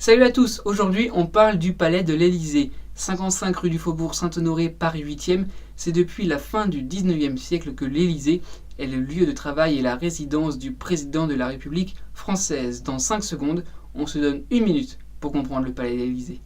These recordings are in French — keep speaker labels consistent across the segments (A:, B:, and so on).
A: Salut à tous, aujourd'hui on parle du palais de l'Élysée. 55 rue du Faubourg Saint-Honoré, Paris 8e, c'est depuis la fin du 19e siècle que l'Élysée est le lieu de travail et la résidence du président de la République française. Dans 5 secondes, on se donne 1 minute pour comprendre le palais de l'Élysée.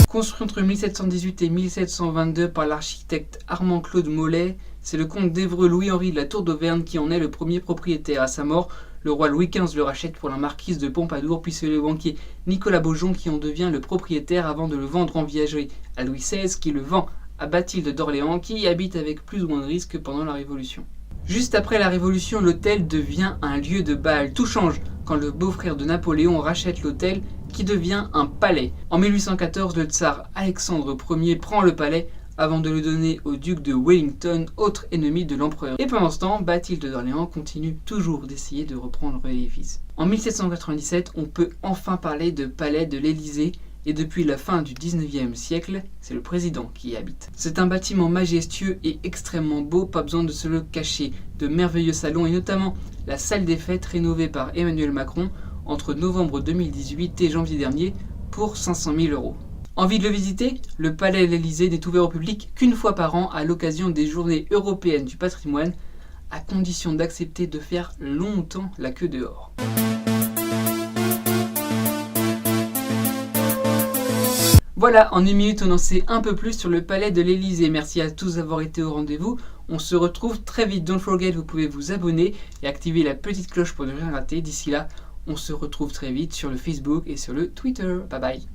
A: Construit entre 1718 et 1722 par l'architecte Armand-Claude Mollet, c'est le comte d'Évreux Louis-Henri de la Tour d'Auvergne qui en est le premier propriétaire. À sa mort, le roi Louis XV le rachète pour la marquise de Pompadour, puis c'est le banquier Nicolas Beaujon qui en devient le propriétaire avant de le vendre en viagerie à Louis XVI qui le vend à Bathilde d'Orléans qui y habite avec plus ou moins de risques pendant la Révolution. Juste après la Révolution, l'hôtel devient un lieu de bal. Tout change quand le beau-frère de Napoléon rachète l'hôtel qui devient un palais. En 1814, le tsar Alexandre Ier prend le palais avant de le donner au duc de Wellington, autre ennemi de l'empereur. Et pendant ce temps, Bathilde d'Orléans continue toujours d'essayer de reprendre l'édifice. En 1797, on peut enfin parler de palais de l'Élysée, et depuis la fin du 19e siècle, c'est le président qui y habite. C'est un bâtiment majestueux et extrêmement beau, pas besoin de se le cacher. De merveilleux salons et notamment la salle des fêtes rénovée par Emmanuel Macron entre novembre 2018 et janvier dernier pour 500 000 €. Envie de le visiter? Le palais de l'Élysée n'est ouvert au public qu'une fois par an à l'occasion des Journées européennes du patrimoine, à condition d'accepter de faire longtemps la queue dehors. Voilà, en 1 minute on en sait un peu plus sur le palais de l'Élysée. Merci à tous d'avoir été au rendez-vous. On se retrouve très vite. Don't forget, vous pouvez vous abonner et activer la petite cloche pour ne rien rater. D'ici là, on se retrouve très vite sur le Facebook et sur le Twitter. Bye bye.